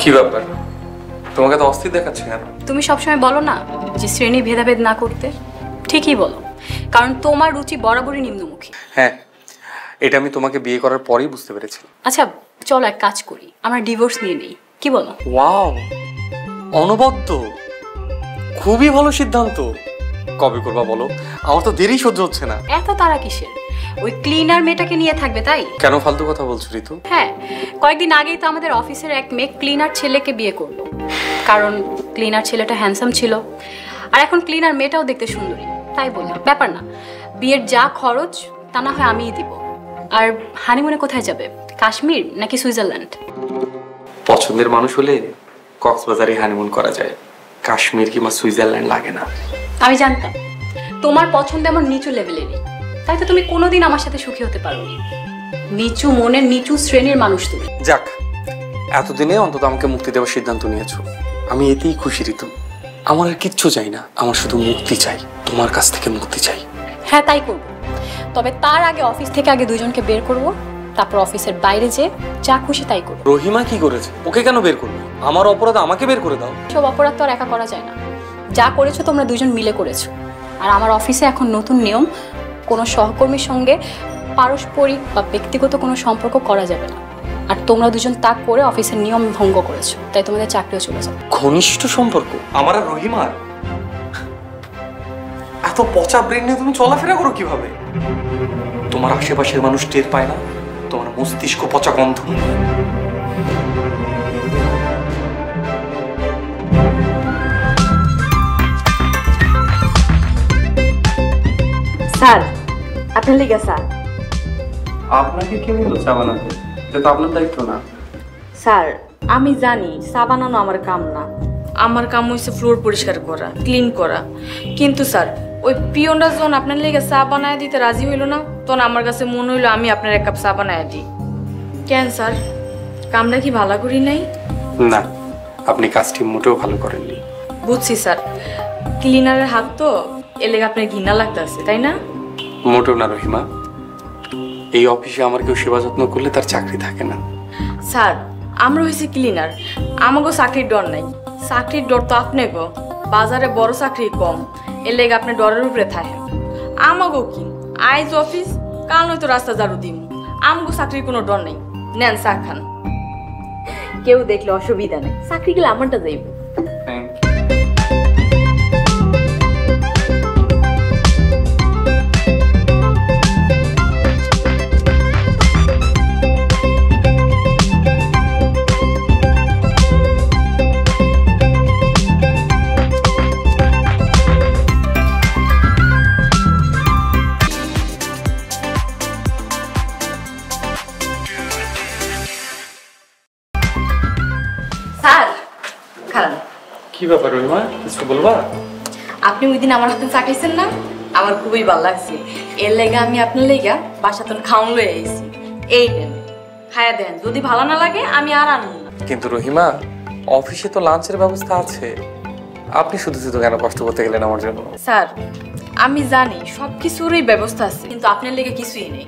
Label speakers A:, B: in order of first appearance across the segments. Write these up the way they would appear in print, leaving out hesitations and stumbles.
A: কি ব্যাপার, তোমাকে তো অস্থির দেখাচ্ছে কেন?
B: তুমি সবসময় বলো না যে শ্রেণী ভেদাভেদ না করতে, ঠিকই বলো, কারণ তোমার রুচি বরাবরই নিম্নমুখী।
A: হ্যাঁ, এটা আমি তোমাকে বিয়ে করার পরেই বুঝতে পেরেছি।
B: আচ্ছা চলো এক কাজ করি, আমরা ডিভোর্স নিয়ে নেই, কি বলো?
A: ওয়াও, অনবদ্য, খুবই ভালো সিদ্ধান্ত। কবে করবা বলো? আমার তো দেরি সহ্য হচ্ছে না।
B: এত তারা কিসের? ওই ক্লিনার মেয়েটাকে নিয়ে থাকবে তাই?
A: কেন ফালতু কথা বলছো ঋতু?
B: হ্যাঁ, কয়েকদিন আগেই তো আমাদের অফিসের এক মেয়ে ক্লিনার ছেলেকে বিয়ে করলো, কারণ ক্লিনার ছেলেটা হ্যান্ডসাম ছিল, আর এখন ক্লিনার মেয়েটাও দেখতে সুন্দরী, তাই বললাম। ব্যাপার না, বিয়ের যা খরচ তা না হয় আমিই দিব। আর হানিমুনে কোথায় যাবে, কাশ্মীর নাকি সুইজারল্যান্ড?
A: পছন্দের মানুষ হলে কক্সবাজারে হানিমুন করা যায়, কাশ্মীর কিংবা সুইজারল্যান্ড লাগে না।
B: আমি জানতাম তোমার পছন্দ এমন নিচু লেভেলেরই, তাই তো তুমি কোনোদিন আমার সাথে সুখী হতে পারোনি। নিচু মনের নিচু শ্রেণীর মানুষ তুমি।
A: যাক, এতদিনে অন্তত আমাকে মুক্তি দেওয়ার সিদ্ধান্ত নিয়েছো, আমি এতেই খুশি ঋতু। আমার আর কিচ্ছু চাই না, আমার শুধু মুক্তি চাই, তোমার কাছ থেকে মুক্তি চাই।
B: হ্যাঁ তাই করবো, তবে তার আগে অফিস থেকে আগে দুজনকে বের করবো, তারপর অফিসের বাইরে যে যা খুশি তাই করবো।
A: রহিমা কি করেছে? ওকে কেন বের করবে? আমার অপরাধ, আমাকে বের করে দাও।
B: সব অপরাধ তো আর একা করা যায় না, যা করেছো তোমরা দুজন মিলে করেছো। আর আমার অফিসে এখন নতুন নিয়ম, কোনো সহকর্মীর সঙ্গে পারস্পরিক বা ব্যক্তিগত কোনো সম্পর্ক করা যাবে না। আর তোমরা দুজন তা করে অফিসের নিয়ম ভঙ্গ করেছো, তাই তোমাদের চাকরিও চলে যাবে।
A: ঘনিষ্ঠ সম্পর্ক আমার আর রহিমার? এত পচা ব্রেন নিয়ে তুমি চলাফেরা করো কিভাবে? তোমার আশেপাশের মানুষ টের পায় না তোমার মস্তিষ্ক পচা গন্ধ?
C: স্যার, আপনার লিগা স্যার।
A: আপনাকে কে বললো চা বানাতে? এটা তো আপনার দায়িত্ব না।
C: স্যার, আমি জানি চা বানানো আমার কাম না, আমার কাম হইছে ফ্লোর পরিষ্কার করা, ক্লিন করা। কিন্তু স্যার, ওই পিয়নটা যখন আপনার লিগা চা বানায় দিতে রাজি হইল না, তখন আমার কাছে মনে হইলো আমি আপনার এক কাপ চা বানায় দিই। কেন স্যার, কামটা কি ভালো করি নাই?
A: না, আপনি কাজটি মোটেও ভালো করেননি।
C: বুঝছি স্যার, ক্লিনারের হাত তো এর লেগে আপনার ঘৃণা লাগতেছে, তাই না?
A: মোটেও না রহিমা, এই অফিসে আমার কেউ সেবা যত্ন করলে তার চাকরি থাকে না।
C: স্যার, আমরা হয়েছি ক্লিনার, আমাকেও চাকরির ডর নাই। চাকরির ডর তো আপনি গো, বাজারে বড় চাকরি কম, এর লেগে আপনি ডরের উপরে থাকেন। আমাকেও কি আইজ অফিস, কাল নয়তো রাস্তা ঝাড়ু দিম, আমাকেও চাকরির কোনো ডর নেই। নেন চা খান, কেউ দেখলে অসুবিধা নেই, চাকরি গেলে আমারটা যাইব।
A: কি ব্যাপার রহিমা, কিছু বলবা?
C: আপনি ওই দিন আমার হাতে চা খাইছেন না, আমার খুবই ভালো লাগছে। এর লেগে আমি আপনার লেগা বাসাতন খাওন লয়ে আইছি। এই নেন, খায়া দেন, যদি ভালো না লাগে আমি আর আনব না।
A: কিন্তু রহিমা, অফিসে তো লাঞ্চের ব্যবস্থা আছে, আপনি শুধু শুধু কেন কষ্ট করতে গেলেন আমার জন্য?
C: স্যার, আমি জানি সব কিছুরই ব্যবস্থা আছে, কিন্তু আপনার লেগে কিছুই নেই।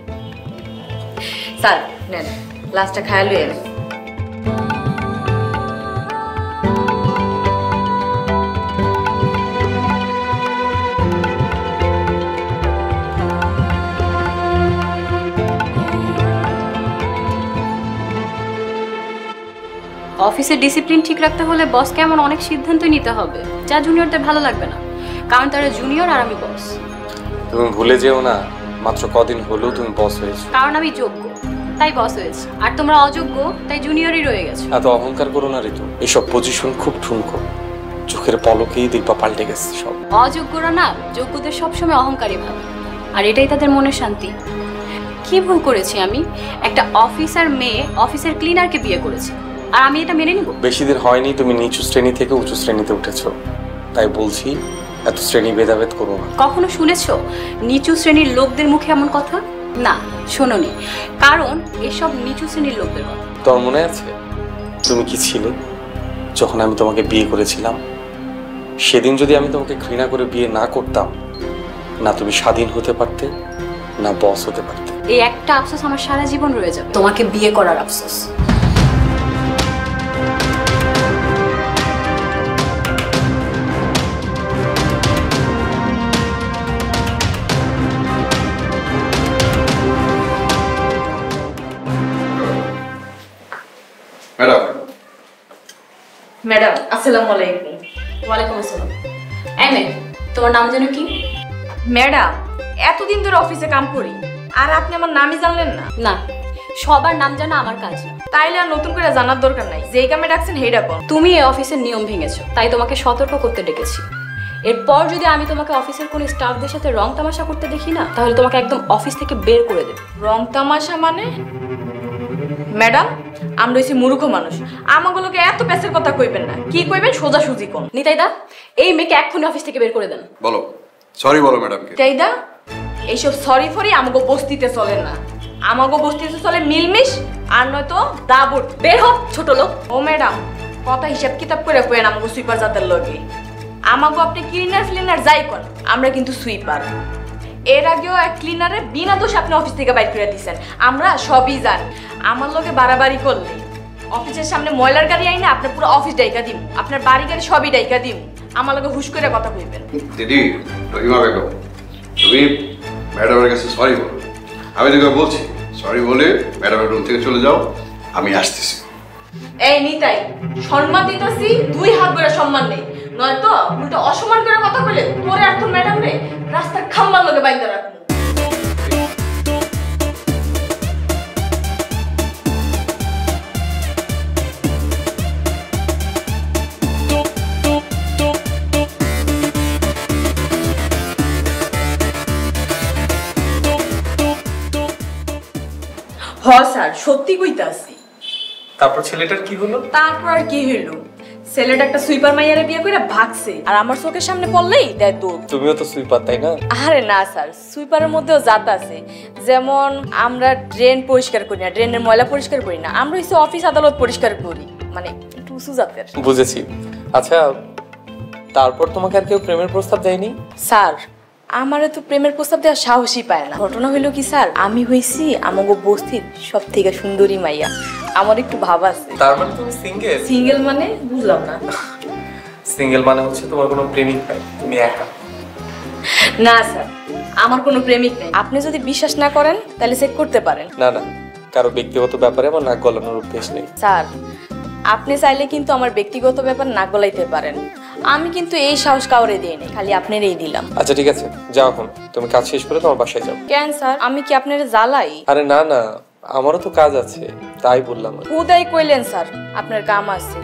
C: স্যার নেন, লাস্টটা খায়া লয়ে আন।
B: অফিসের ডিসিপ্লিন ঠিক রাখতে হলে বসকে এমন অনেক সিদ্ধান্তই নিতে হবে যা জুনিয়রদের ভালো লাগবে না, কারণ তারা জুনিয়র আর আমি বস।
A: তুমি ভুলে যেও না, মাত্র কদিন হলেও তুমি বস হয়েছো।
B: কারণ আমি যোগ্য তাই বস হয়েছে, আর তোমরা অযোগ্য তাই জুনিয়রই রয়ে গেছো।
A: এত অহংকার করো না ঋতু, এসব পজিশন খুব ঠুনকো, চোখের পলকেই দেখবা পাল্টে গেছে সব।
B: অযোগ্যরা না যোগ্যদের সবসময় অহংকারী ভাবে, আর এটাই তাদের মনের শান্তি। কি ভুল করেছি আমি? একটা অফিসার মেয়ে অফিসের ক্লিনারকে বিয়ে করেছে, আর আমি এটা মেনে নিব?
A: বেশি দিন হয়নি তুমি নিচু শ্রেণী থেকে উঁচু শ্রেণীতে উঠেছো, তাই বলছি এত শ্রেণী ভেদাভেদ করো না।
B: কখনো শুনেছো নিচু শ্রেণীর লোকদের মুখে এমন কথা? না, শোনোনি, কারণ এসব নিচু শ্রেণীর লোকদের কথা।
A: তোর মনে আছে তুমি কি ছিলে যখন আমি তোমাকে বিয়ে করেছিলাম? সেদিন যদি আমি তোমাকে ঘৃণা করে বিয়ে না করতাম, না তুমি স্বাধীন হতে পারতে, না বস হতে পারতে।
B: এই একটা আফসোস আমার সারা জীবন রয়ে যাবে, তোমাকে বিয়ে করার আফসোস।
D: ম্যাডাম।
C: ম্যাডাম আসসালামু আলাইকুম।
B: ওয়ালাইকুম আসসালাম। এই মেয়ে, তোমার নাম যেন কি?
C: ম্যাডাম এতদিন ধরে অফিসে কাম করি আর আপনি আমার নামই জানলেন না?
B: না, সবার নাম জানা আমার কাজ না।
C: তাইলে আর নতুন করে জানার দরকার নাই, যেই কামে ডাকছেন হেইডা কোন।
B: তুমি এই অফিসের নিয়ম ভেঙেছো, তাই তোমাকে সতর্ক করতে ডেকেছি। এরপর যদি আমি তোমাকে অফিসের কোনো স্টাফদের সাথে রং তামাশা করতে দেখি না, তাহলে তোমাকে একদম অফিস থেকে বের করে দেব।
C: রং তামাশা মানে? ম্যাডাম আমরা হইছি মূর্খ মানুষ, আমাগুলোকে এত প্যাসের কথা কইবেন না। কি কইবেন সোজাসুজি কোন।
B: নিতাইদা, এই মেয়েকে এক্ষুনি অফিস থেকে বের করে দেন।
D: বলো, সরি বলো ম্যাডামকে।
C: নিতাইদা, এইসব সরি ফরি আমাগো বস্তিতে চলে না। আমাগো বস্তিতে চলে মিলমিশ আর নয়তো দাবুট।
B: বের হোক ছোট লোক।
C: ও ম্যাডাম, কথা হিসাব কিতাব করে কইেন আমাগো সুইপার জাতের লগে। আমাগো আপনি ক্লিনার ফ্লিনার যাই কোন, আমরা কিন্তু সুইপার। এর আগেও এক ক্লিনারে বিনা দোষ আপনি অফিস থেকে বাইর করে দিয়েছেন, আমরা সবই জানি। আমার লগে বাড়াবাড়ি করলে অফিসের সামনে ময়লার গাড়ি আইনা আপনার পুরো অফিস ডাইকা দিম, আপনার বাড়ি গাড়ি সবই ডাইকা দিম। আমার লগে হুশ করে কথা কইবেন।
D: দিদি, রহিমা বেগম, তুমি ম্যাডামের কাছে সরি বলো। আমি তোকে বলছি, সরি বলে ম্যাডামের রুম থেকে চলে যাও, আমি আসতেছি।
C: এই নিতাই, সম্মান দিতেছি, 2 হাত ভরে সম্মান নেই, নয়তো উল্টো অসম্মান করে কথা বলে তোরে আর তোর ম্যাডাম রে রাস্তার খাম্বার লগে বাইন্দা রাখবো। হ স্যার, সত্যি কইতাছি।
A: তারপর ছেলেটার কি হলো?
C: তারপর আর কি হইল, ছেলেটা একটা সুইপার মাইয়ারে বিয়ে করে ভাগছে, আর আমার চোখের সামনে পড়লেই দেয় দৌড়।
A: তুমিও তো সুইপার, তাই না?
C: আরে না স্যার, সুইপারের মধ্যেও জাত আছে। যেমন আমরা ড্রেন পরিষ্কার করি না, ড্রেনের ময়লা পরিষ্কার করি না, আমরা হচ্ছে অফিস আদালত পরিষ্কার করি, মানে একটু উঁচু জাতের।
A: বুঝেছি। আচ্ছা, তারপর তোমাকে আর কেউ প্রেমের প্রস্তাব দেয়নি?
C: স্যার আমারে তো প্রেমের প্রস্তাব দেওয়ার সাহসই পায় না। ঘটনা হইলো কি স্যার, আমি হইছি আমাগো বস্তির সব থেকে সুন্দরী মাইয়া, আমার একটু ভাব আছে।
A: তার মানে তুমি সিঙ্গেল?
C: সিঙ্গেল মানে বুঝলাম না।
A: সিঙ্গেল মানে হচ্ছে তোমার কোনো প্রেমিক নাই, তুমি একা।
C: না স্যার, আমার কোনো প্রেমিক নেই। আপনি যদি বিশ্বাস না করেন তাহলে চেক করতে পারেন।
A: না না, কারো ব্যক্তিগত ব্যাপারে আমার নাক গলানোর অভ্যেস নেই।
C: স্যার আপনি চাইলে কিন্তু আমার ব্যক্তিগত ব্যাপার নাক গলাইতে পারেন, আমি কিন্তু এই সাহস কাউরে দিই নাই, খালি আপনারই দিলাম।
A: আচ্ছা ঠিক আছে, যাও এখন তুমি কাজ শেষ করে তোমার বাসায় যাও।
C: কেন স্যার, আমি কি আপনার জ্বালাই?
A: আরে না না, আমারও তো কাজ আছে, তাই বললাম।
C: খুদাই কইলেন স্যার আপনার কাম আছে,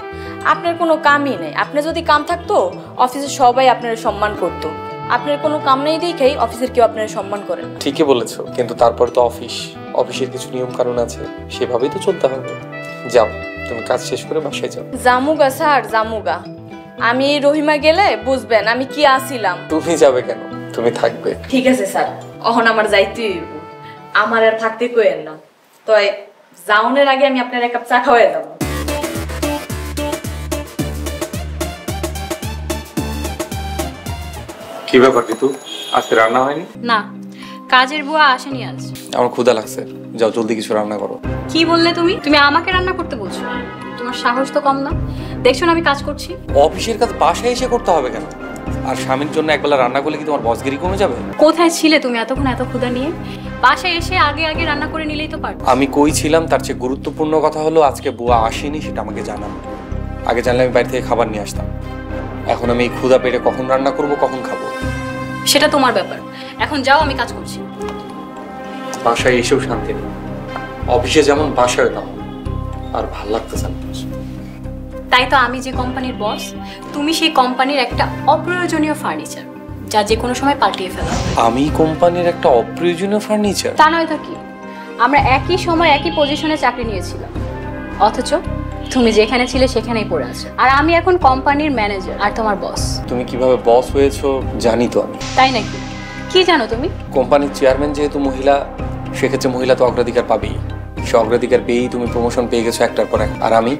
C: আপনার কোনো কামই নেই। আপনার যদি কাম থাকতো অফিসে সবাই আপনার সম্মান করতো, আপনার কোনো কাম নেই দেখেই অফিসের কেউ আপনার সম্মান করে না।
A: ঠিকই বলেছো, কিন্তু তারপর তো অফিসের কিছু নিয়ম কানুন আছে, সেভাবেই তো চলতে হবে। যাও তুমি কাজ শেষ করে বাসায় যাও।
C: জামুগা স্যার জামুগা, আমি এই রহিমা গেলে বুঝবেন আমি কি আসিলাম।
A: তুমি যাবে কেন, তুমি থাকবে।
C: ঠিক আছে স্যার, অহন আমার যাইতেই হইব, আমার আর থাকতে কইেন না। তো যাওনের আগে আমি আপনার এক কাপ চা খাওয়াই দেব।
A: কি ব্যাপার ঋতু, আজকে রান্না হয়নি?
B: না, কাজের বুয়া আসেনি আজ।
A: আমার ক্ষুধা লাগছে, যাও জলদি কিছু রান্না করো।
B: কি বললে তুমি? তুমি আমাকে রান্না করতে বলছো? তোমার সাহস তো কম না, দেখছো না আমি কাজ করছি।
A: অফিসের কাজ বাসায় এসে করতে হবে কেন? আর স্বামীর জন্য একবেলা রান্না করলে কি তোমার বসগিরি কমে যাবে?
B: কোথায় ছিলে তুমি এতক্ষণ এত ক্ষুধা নিয়ে? বাসায় এসে আগে আগে রান্না করে নিলেই তো পারতো।
A: আমি কই ছিলাম তার চেয়ে গুরুত্বপূর্ণ কথা হলো আজকে বুয়া আসেনি, সেটা আমাকে জানানো। আগে জানলে আমি বাইরে থেকে খাবার নিয়ে আসতাম। এখন আমি এই ক্ষুধা পেটে কখন রান্না করব, কখন খাবো,
B: সেটা তোমার ব্যাপার। এখন যাও, আমি কাজ করছি।
A: বাসায় এসেও শান্তি নেই, অফিসে যেমন বাসায় তেমন, আর ভাল লাগতেছে না।
B: তাই তো আমি যে কোম্পানির বস, তুমি সেই কোম্পানির একটা অপ্রয়োজনীয় ফার্নিচার, যা যে কোনো সময় পাল্টিয়ে ফেলা।
A: আমি কোম্পানির একটা অপ্রয়োজনীয় ফার্নিচার?
B: তা নয় তো কি, আমরা একই সময় একই পজিশনে চাকরি নিয়েছিলাম, অথচ তুমি যেখানে ছিলে সেখানেই পড়ে আছো। আর আমি এখন কোম্পানির ম্যানেজার আর তোমার বস।
A: তুমি কিভাবে বস হয়েছো জানি তো আমি।
B: তাই নাকি? কি জানো তুমি?
A: কোম্পানির চেয়ারম্যান যেহেতু মহিলা, সেক্ষেত্রে মহিলা তো অগ্রাধিকার পাবেই। সে অগ্রাধিকার পেয়েই তুমি প্রমোশন পেয়ে গেছো একটার পর এক। আর আমি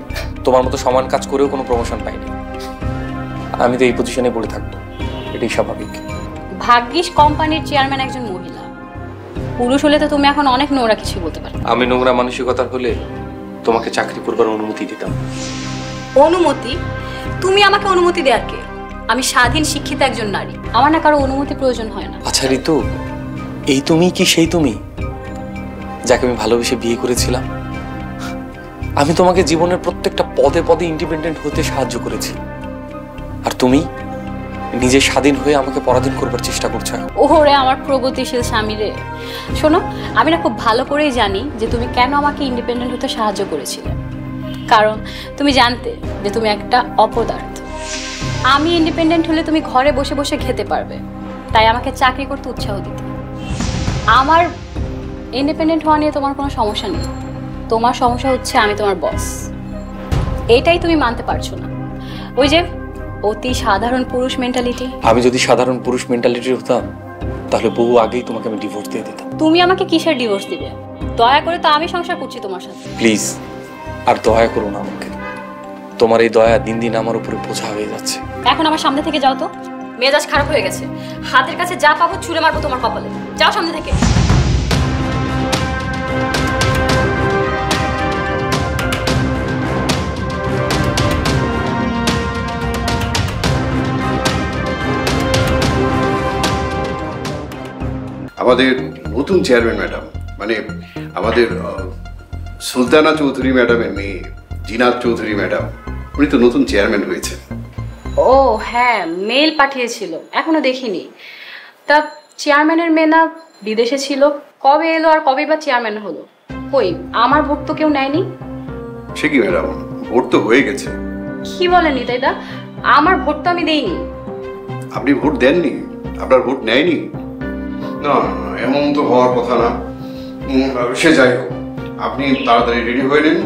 A: তোমার মতো সমান কাজ করেও কোনো প্রমোশন পাইনি। আমি তো এই পজিশনে পড়ে থাকবো, এটাই স্বাভাবিক।
B: ভাগ্যিস কোম্পানির চেয়ারম্যান একজন মহিলা, পুরুষ হলে তো তুমি এখন অনেক নোংরা কিছু বলতে পারো।
A: আমি নোংরা মানসিকতার হলে তোমাকে চাকরি করবার অনুমতি দিতাম।
B: অনুমতি? তুমি আমাকে অনুমতি দেয়ার কে? আমি স্বাধীন শিক্ষিত একজন নারী, আমার না কারো অনুমতি প্রয়োজন হয় না।
A: আচ্ছা ঋতু, এই তুমি কি সেই তুমি যাকে আমি ভালোবেসে বিয়ে করেছিলাম? আমি তোমাকে জীবনের প্রত্যেকটা পদে পদে ইন্ডিপেন্ডেন্ট হতে সাহায্য করেছি, আর তুমি নিজে স্বাধীন হয়ে আমাকে পরাধীন করবার চেষ্টা করছো।
B: ওরে আমার প্রগতিশীল স্বামী রে, শোনো, আমি না খুব ভালো করেই জানি যে তুমি কেন আমাকে ইন্ডিপেন্ডেন্ট হতে সাহায্য করেছিলে। কারণ তুমি জানতে যে তুমি একটা অপদার্থ। আমি ইন্ডিপেন্ডেন্ট হলে তুমি ঘরে বসে বসে খেতে পারবে, তাই আমাকে চাকরি করতে উৎসাহ দিতে। আমার ইন্ডিপেন্ডেন্ট হওয়া নিয়ে তোমার কোনো সমস্যা নেই, তোমার সমস্যা হচ্ছে আমি তোমার বস। এটাই তুমি মানতে পারছো না। ওই যে অতি সাধারণ পুরুষ মেন্টালিটি।
A: আমি যদি সাধারণ পুরুষ মেন্টালিটির হতাম তাহলে বহু আগেই তোমাকে আমি ডিভোর্স দিয়ে দিতাম।
B: তুমি আমাকে কিসের ডিভোর্স দিবে? দয়া করে, তো আমি সংসার করছি তোমার সাথে।
A: প্লিজ আর দয়া করো না আমাকে, তোমার এই দয়া দিন দিন আমার উপরে বোঝা হয়ে যাচ্ছে।
B: এখন আমার সামনে থেকে যাও তো, মেজাজ খারাপ হয়ে গেছে। হাতের কাছে যা পাবো ছুঁড়ে মারবো তোমার কপালে। যাও সামনে থেকে।
D: আমাদের নতুন চেয়ারম্যান ম্যাডাম, মানে আমাদের সুলতানা চৌধুরী ম্যাডামের মেয়ে জিনাত চৌধুরী ম্যাডাম, উনি তো নতুন চেয়ারম্যান হয়েছে।
B: ও হ্যাঁ, মেল পাঠিয়েছিল, এখনো দেখিনি। তা চেয়ারম্যানের মেয়ে না বিদেশে ছিল, কবে এলো আর কবে বা চেয়ারম্যান হলো? কই, আমার ভোট তো কেউ নেয়নি।
D: সে কি ম্যাডাম, ভোট তো হয়ে গেছে।
B: কি বলেন নিতাইদা? আমার ভোট তো আমি দেইনি।
D: আপনি ভোট দেননি? আপনার ভোট নেয়নি? না না, এমন তো হওয়ার কথা না। সে যাই হোক, আপনি তাড়াতাড়ি রেডি হয়ে নিন,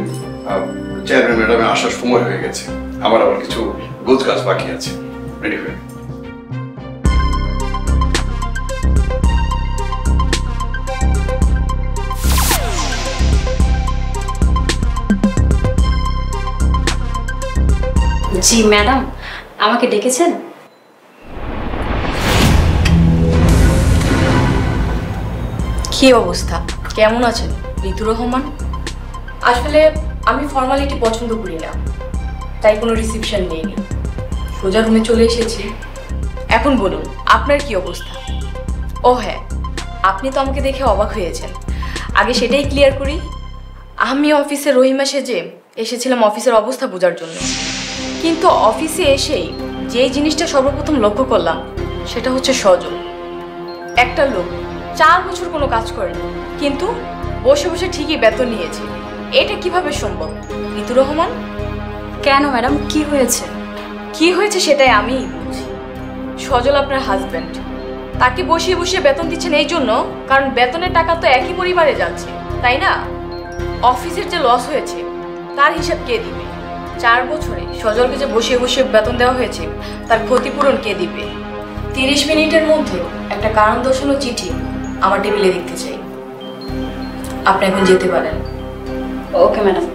D: চেয়ারম্যান ম্যাডামের আসার সময় হয়ে গেছে। আমার আবার কিছু গোছ গাছ বাকি আছে, রেডি হয়ে নিন।
B: জি ম্যাডাম, আমাকে ডেকেছেন?
C: কি অবস্থা, কেমন আছেন ঋতু রহমান? আসলে আমি ফর্মালিটি পছন্দ করি না, তাই কোনো রিসিপশন নেইনি, সোজা রুমে চলে এসেছি। এখন বলুন আপনার কি অবস্থা? ও হ্যাঁ, আপনি তো আমাকে দেখে অবাক হয়েছেন। আগে সেটাই ক্লিয়ার করি, আমি অফিসে রহিমা সেজে এসেছিলাম অফিসের অবস্থা বোঝার জন্য। কিন্তু অফিসে এসেই যেই জিনিসটা সর্বপ্রথম লক্ষ্য করলাম সেটা হচ্ছে সজল। একটা লোক 4 বছর কোনো কাজ করেনি, কিন্তু বসে বসে ঠিকই বেতন নিয়েছে। এটা কিভাবে সম্ভব ঋতু রহমান?
B: কেন ম্যাডাম, কি হয়েছে?
C: কি হয়েছে সেটাই আমিই বুঝি। সজল আপনার হাজব্যান্ড, তাকে বসিয়ে বসিয়ে বেতন দিচ্ছেন এই জন্য কারণ বেতনের টাকা তো একই পরিবারে যাচ্ছে, তাই না? অফিসের যে লস হয়েছে তার হিসাব কে দিবে? 4 বছরে সজলকে যে বসিয়ে বসিয়ে বেতন দেওয়া হয়েছে তার ক্ষতিপূরণ কে দিবে? 30 মিনিটের মধ্যে একটা কারণ দর্শানো চিঠি আমার টেবিলে দেখতে চাই। আপনি এখন যেতে পারেন।
B: Okay madam.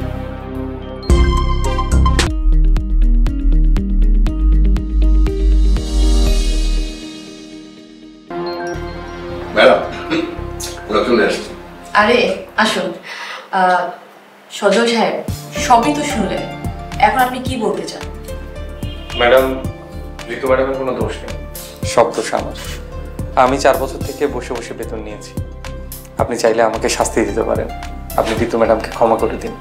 D: ম্যাডাম, ওরা চলে আসছে।
C: আরে আসুন। সজল সাহেব, সবই তো শুনলেন, এখন আপনি কি বলতে চান?
A: ম্যাডাম, ঋতু ম্যাডামের কোনো দোষ নেই, সব দোষ আমার। আমি 4 বছর থেকে বসে বসে বেতন নিয়েছি। আপনি চাইলে আমাকে শাস্তি দিতে পারেন, আপনি ঋতু ম্যাডামকে ক্ষমা করে দিন।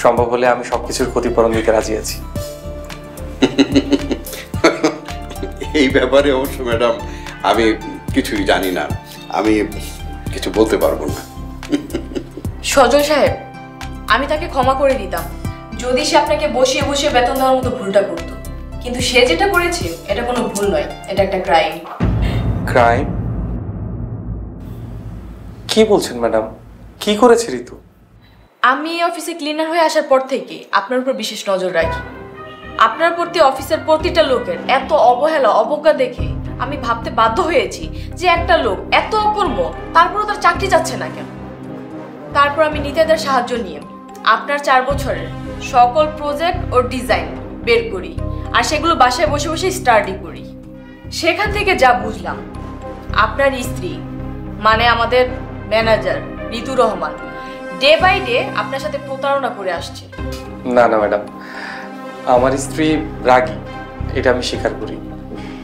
A: সম্ভব হলে আমি সবকিছুর ক্ষতিপূরণ দিতে রাজি আছি।
D: এই ব্যাপারে অবশ্য ম্যাডাম আমি কিছুই জানি না, আমি কিছু বলতে পারবো না।
C: সজল সাহেব, আমি তাকে ক্ষমা করে দিতাম যদি সে আপনাকে বসিয়ে বসিয়ে বেতন দেওয়ার মতো ভুলটা করতো, কিন্তু সে যেটা করেছে এটা কোনো ভুল নয়, এটা একটা ক্রাইম।
A: ক্রাইম? কি বলছেন ম্যাডাম, কি করেছে ঋতু?
C: আমি এই অফিসে ক্লিনার হয়ে আসার পর থেকে আপনার উপর বিশেষ নজর রাখি। আপনার প্রতি অফিসের প্রতিটা লোকের এত অবহেলা অবজ্ঞা দেখে আমি ভাবতে বাধ্য হয়েছি যে একটা লোক এত অকর্ম, তারপরও তার চাকরি যাচ্ছে না কেন। তারপর আমি নিতাইদার সাহায্য নিয়ে আপনার 4 বছরের সকল প্রজেক্ট ও ডিজাইন বের করি, আর সেগুলো বাসায় বসে বসে স্টাডি করি। সেখান থেকে যা বুঝলাম, আপনার স্ত্রী মানে আমাদের manager Ritu Rahman day by day আপনার সাথে প্রতারণা করে আসছে।
A: না না ম্যাডাম, আমার স্ত্রী রাগী, এটা আমি স্বীকার করি,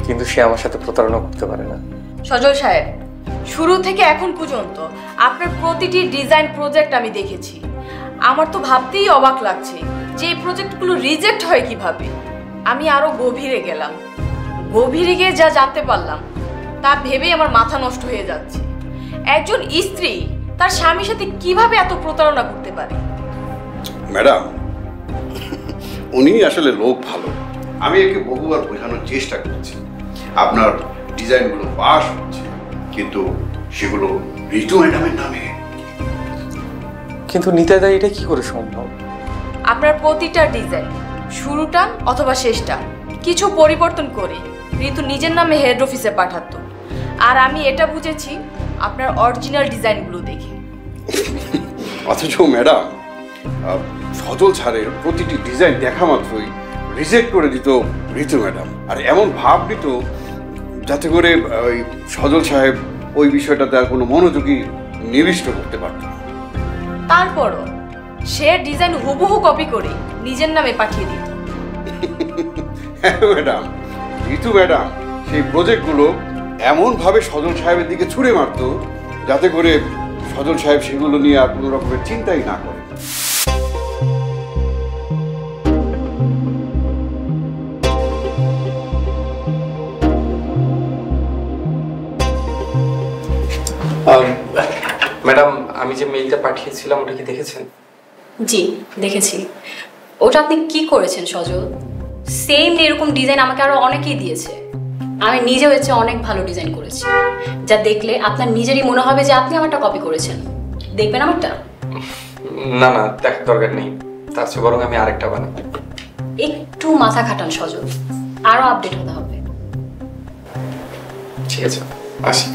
A: কিন্তু সে আমার সাথে প্রতারণা করতে পারে না।
C: সজল সাহেব, শুরু থেকে এখন পর্যন্ত আপনার প্রতিটি ডিজাইন প্রজেক্ট আমি দেখেছি। আমার তো ভাবতেই অবাক লাগছে যে এই প্রজেক্টগুলো রিজেক্ট হয় কিভাবে। আমি আরো গভীরে গেলাম, গভীরে গিয়ে যা জানতে পারলাম তা ভেবেই আমার মাথা নষ্ট হয়ে যাচ্ছে। একজন স্ত্রী তার স্বামীর সাথে কিভাবে এত প্রতারণা করতে পারে?
D: ম্যাডাম, উনি আসলে লোক ভালো। আমি একে বহুবার বোঝানোর চেষ্টা করছি। আপনার ডিজাইনগুলো পাস হচ্ছে, কিন্তু সেগুলো ঋতু ম্যাডামের নামে।
A: কিন্তু নিতাইদা এটা কি করে সম্ভব?
C: আপনার প্রতিটা ডিজাইন শুরুটা অথবা শেষটা কিছু পরিবর্তন করে ঋতু নিজের নামে হেড অফিসে পাঠাতো। আর আমি এটা বুঝেছি আপনার অরিজিনাল ডিজাইনগুলো দেখে।
D: অথচ ম্যাডাম, সজল ছাড়ের প্রতিটি ডিজাইন দেখা মাত্রই রিজেক্ট করে দিত ঋতু ম্যাডাম। আর এমন ভাব দিত যাতে করে ওই সজল সাহেব ওই বিষয়টাতে আর কোনো মনোযোগী নিবিষ্ট করতে পারত না।
C: তারপরও সে ডিজাইন হুবহু কপি করে নিজের নামে পাঠিয়ে দিত।
D: হ্যাঁ ম্যাডাম, ঋতু ম্যাডাম সেই প্রজেক্টগুলো এমনভাবে সজল সাহেবের দিকে ছুঁড়ে মারত যাতে করে সজল সাহেব সেগুলো নিয়ে আর কোনো রকমের চিন্তাই না করে।
A: ম্যাডাম, আমি যে মেইলটা পাঠিয়েছিলাম ওটা কি দেখেছেন?
B: জি দেখেছি। ওটা আপনি কি করেছেন সজল? সেম এরকম ডিজাইন আমাকে আরো অনেকেই দিয়েছে। আমি নিজেও এর চেয়ে অনেক ভালো ডিজাইন করেছি, যা দেখলে আপনার নিজেরই মনে হবে যে আপনি আমারটা কপি করেছেন। দেখবেন আমারটা?
A: না না, দেখার দরকার নেই। তার চেয়ে বরং আমি আরেকটা বানাই।
B: একটু মাথা খাটান সজল, আরো আপডেট হতে হবে।
A: ঠিক আছে, আসি।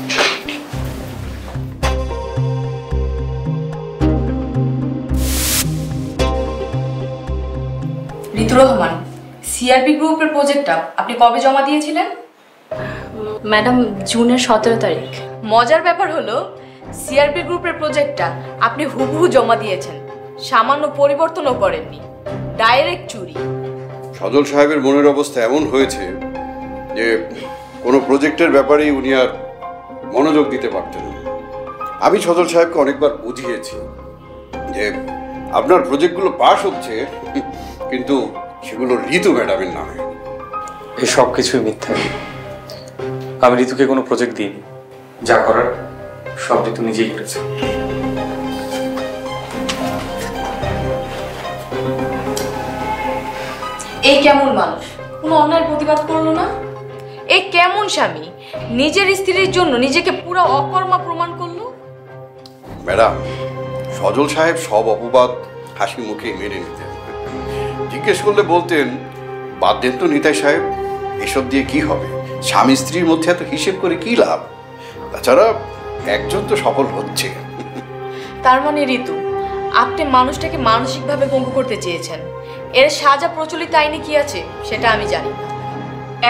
C: ঋতু রহমান, সিআরপি গ্রুপের প্রজেক্টটা আপনি কবে জমা দিয়েছিলেন?
B: ম্যাডাম, জুনের 17 তারিখ।
C: মজার ব্যাপার হলো সিআরপি গ্রুপের প্রজেক্টটা আপনি হুবহু জমা দিয়েছেন, সামান্য পরিবর্তনও করেননি। ডাইরেক্ট চুরি।
D: সজল সাহেবের মনের অবস্থা এমন হয়েছে যে কোনো প্রজেক্টের ব্যাপারেই উনি আর মনোযোগ দিতে পারতেন না। আমি সজল সাহেবকে অনেকবার বুঝিয়েছি যে আপনার প্রজেক্টগুলো পাস হচ্ছে, কিন্তু সেগুলো ঋতু ম্যাডামের নামে।
A: এই সব কিছুই মিথ্যা। আমি ঋতুকে কোনো প্রজেক্ট দিইনি। যা করার সব ঋতু নিজেই করেছে।
C: এই কেমন মানুষ কোনো অন্যায়ের প্রতিবাদ করলো না? এই কেমন স্বামী নিজের স্ত্রীর জন্য নিজেকে পুরো অকর্মা প্রমাণ করলো?
D: ম্যাডাম, সজল সাহেব সব অপবাদ হাসি মুখে মেনে নিতেন। জিজ্ঞেস করলে বলতেন, বাদ দেন তো নিতাই সাহেব, এসব দিয়ে কি হবে? স্বামী স্ত্রীর মধ্যে এত হিসেব করে কি লাভ? তাছাড়া একজন তো সফল হচ্ছে।
C: তার মানে ঋতু, আপনি মানুষটাকে মানসিকভাবে পঙ্গু করতে চেয়েছেন। এর সাজা প্রচলিত আইনে কি আছে সেটা আমি জানি না।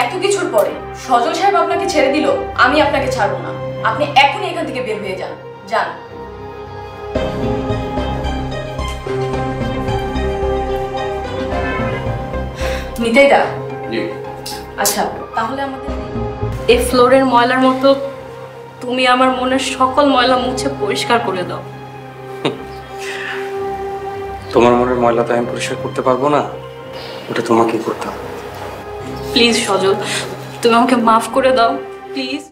C: এত কিছুর পরে সজল সাহেব আপনাকে ছেড়ে দিল, আমি আপনাকে ছাড়বো না। আপনি এখনই এখান থেকে বের হয়ে যান। যান। নিতাইদা, আচ্ছা তাহলে আমাদের
B: এই ফ্লোরের ময়লার মতো তুমি আমার মনের সকল ময়লা মুছে পরিষ্কার করে দাও।
A: তোমার মনের ময়লা তো আমি পরিষ্কার করতে পারবো না, ওটা তোমাকেই করতে হবে।
B: প্লিজ সজল, তুমি আমাকে মাফ করে দাও প্লিজ।